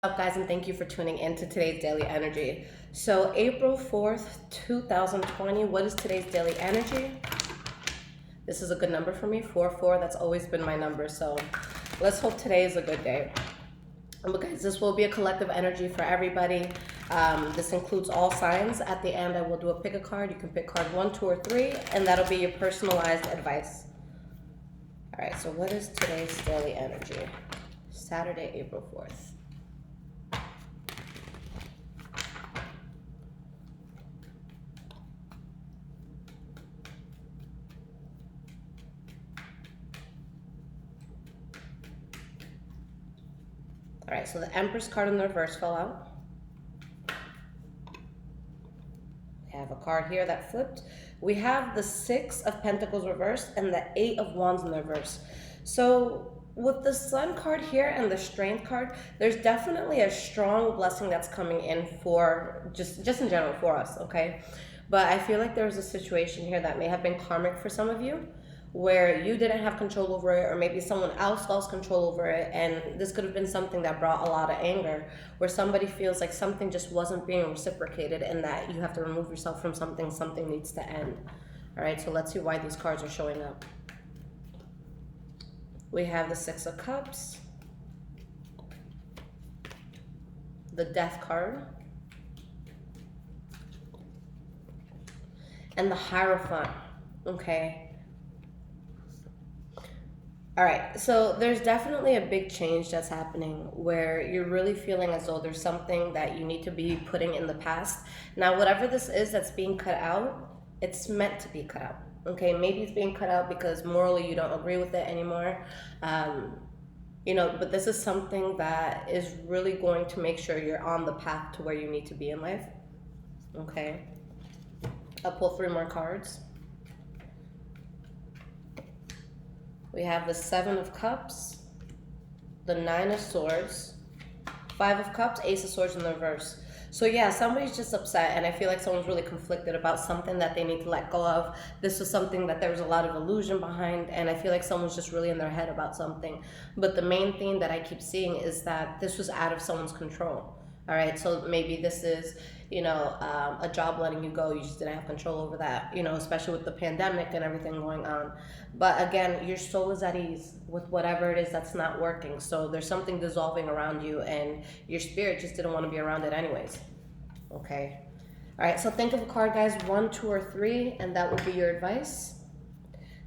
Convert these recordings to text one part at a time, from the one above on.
What's up, guys, and thank you for tuning in to today's daily energy. So April 4th 2020, what is today's daily energy? This is a good number for me, 4-4. That's always been my number, so let's hope today is a good day. But guys, this will be a collective energy for everybody. This includes all signs. At the end, I will do a pick a card. You can pick card 1, 2, or 3, and that'll be your personalized advice. All right, so what is today's daily energy? Saturday, April 4th. All right, so the Empress card in the reverse fell out. We have a card here that flipped. We have the 6 of Pentacles reversed and the 8 of Wands in the reverse. So with the Sun card here and the Strength card, there's definitely a strong blessing that's coming in for just in general for us, okay? But I feel like there's a situation here that may have been karmic for some of you, where you didn't have control over it, or maybe someone else lost control over it, and this could have been something that brought a lot of anger, where somebody feels like something just wasn't being reciprocated and that you have to remove yourself from something needs to end. All right, so let's see why these cards are showing up. We have the 6 of Cups, the Death card, and the Hierophant, okay? All right, so there's definitely a big change that's happening where you're really feeling as though there's something that you need to be putting in the past. Now, whatever this is that's being cut out, it's meant to be cut out, okay? Maybe it's being cut out because morally you don't agree with it anymore, but this is something that is really going to make sure you're on the path to where you need to be in life, okay? I'll pull 3 more cards. We have the 7 of Cups, the 9 of Swords, 5 of Cups, Ace of Swords in the reverse. So yeah, somebody's just upset, and I feel like someone's really conflicted about something that they need to let go of. This was something that there was a lot of illusion behind, and I feel like someone's just really in their head about something. But the main thing that I keep seeing is that this was out of someone's control. All right, so maybe this is, a job letting you go. You just didn't have control over that, especially with the pandemic and everything going on. But again, your soul is at ease with whatever it is that's not working. So there's something dissolving around you, and your spirit just didn't want to be around it anyways. Okay. All right, so think of a card, guys, 1, 2, or 3, and that would be your advice.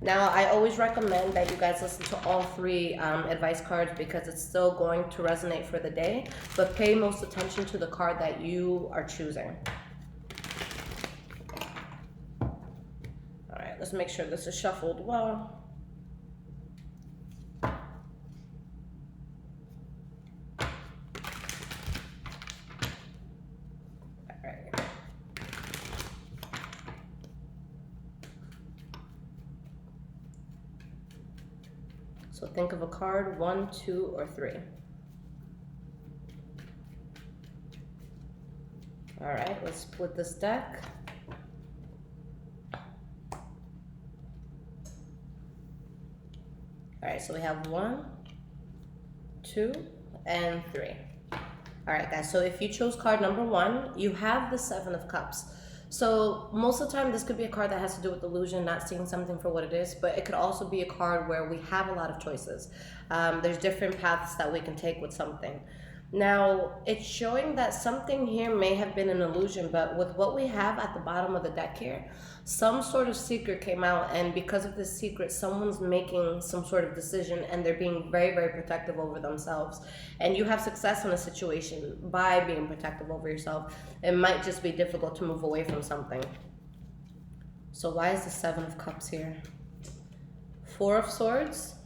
Now, I always recommend that you guys listen to all 3 advice cards because it's still going to resonate for the day, but pay most attention to the card that you are choosing. All right, let's make sure this is shuffled well. So think of a card, 1, 2, or 3. All right, let's split this deck. All right, so we have 1, 2, and 3. All right, guys, so if you chose card number 1, you have the 7 of Cups. So most of the time, this could be a card that has to do with illusion, not seeing something for what it is, but it could also be a card where we have a lot of choices. There's different paths that we can take with something. Now, it's showing that something here may have been an illusion, but with what we have at the bottom of the deck here, some sort of secret came out, and because of this secret, someone's making some sort of decision, and they're being very, very protective over themselves. And you have success in a situation by being protective over yourself. It might just be difficult to move away from something. So why is the 7 of Cups here? 4 of Swords.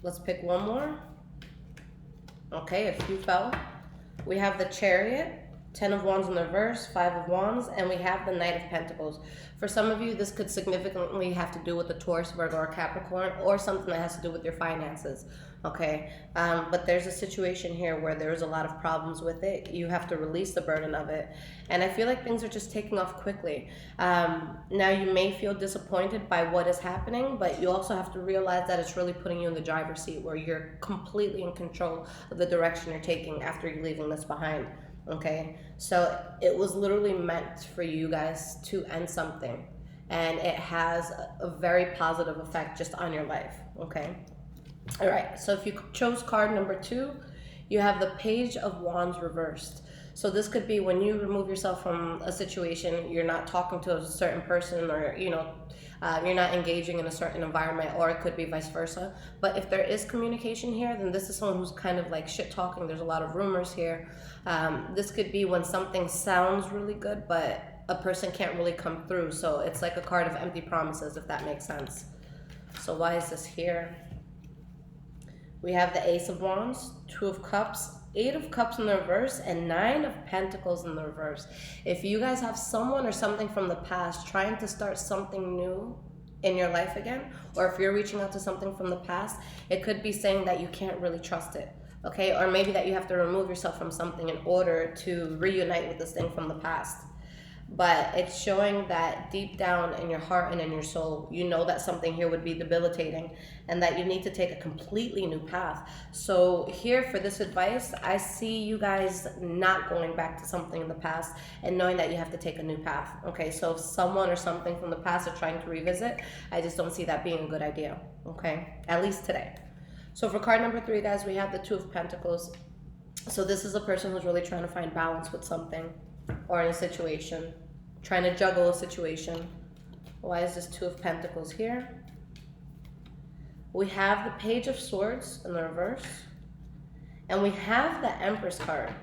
Let's pick one more. Okay, a few fell. We have the Chariot, 10 of Wands in the reverse, 5 of Wands, and we have the Knight of Pentacles. For some of you, this could significantly have to do with the Taurus, Virgo, or Capricorn, or something that has to do with your finances, okay? But there's a situation here where there's a lot of problems with it. You have to release the burden of it. And I feel like things are just taking off quickly. Now, you may feel disappointed by what is happening, but you also have to realize that it's really putting you in the driver's seat where you're completely in control of the direction you're taking after you're leaving this behind. Okay, so it was literally meant for you guys to end something, and it has a very positive effect just on your life. Okay, all right, so if you chose card number 2, you have the Page of Wands reversed. So this could be when you remove yourself from a situation, you're not talking to a certain person, or you're not engaging in a certain environment, or it could be vice versa. But if there is communication here, then this is someone who's kind of like shit talking. There's a lot of rumors here. This could be when something sounds really good, but a person can't really come through. So it's like a card of empty promises, if that makes sense. So why is this here? We have the Ace of Wands, 2 of Cups, 8 of Cups in the reverse, and 9 of Pentacles in the reverse. If you guys have someone or something from the past trying to start something new in your life again, or if you're reaching out to something from the past, it could be saying that you can't really trust it, okay? Or maybe that you have to remove yourself from something in order to reunite with this thing from the past. But it's showing that deep down in your heart and in your soul, you know that something here would be debilitating and that you need to take a completely new path. So here for this advice, I see you guys not going back to something in the past and knowing that you have to take a new path. Okay, so if someone or something from the past are trying to revisit, I just don't see that being a good idea, okay? At least today. So for card number 3, guys, we have the 2 of Pentacles. So this is a person who's really trying to find balance with something, or in a situation, trying to juggle a situation. Why is this 2 of Pentacles here? We have the Page of Swords in the reverse, and we have the Empress card.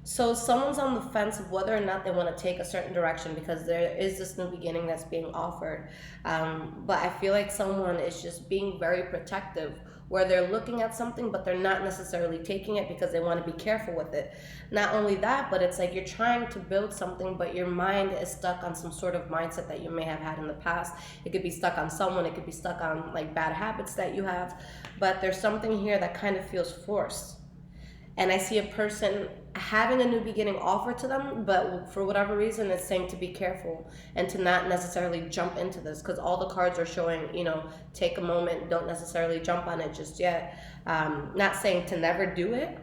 So someone's on the fence of whether or not they want to take a certain direction because there is this new beginning that's being offered. But I feel like someone is just being very protective, where they're looking at something, but they're not necessarily taking it because they want to be careful with it. Not only that, but it's like you're trying to build something, but your mind is stuck on some sort of mindset that you may have had in the past. It could be stuck on someone. It could be stuck on like bad habits that you have. But there's something here that kind of feels forced. And I see a person having a new beginning offered to them, but for whatever reason, it's saying to be careful and to not necessarily jump into this, because all the cards are showing, take a moment, don't necessarily jump on it just yet. Not saying to never do it,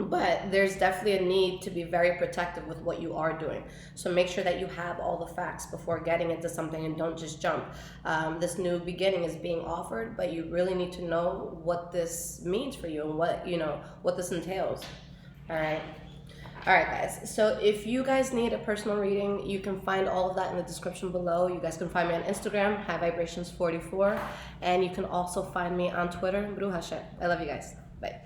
but there's definitely a need to be very protective with what you are doing. So make sure that you have all the facts before getting into something and don't just jump. This new beginning is being offered, but you really need to know what this means for you and what this entails. All right, guys. So if you guys need a personal reading, you can find all of that in the description below. You guys can find me on Instagram, highvibrations44, and you can also find me on Twitter, Bruhashe. I love you guys.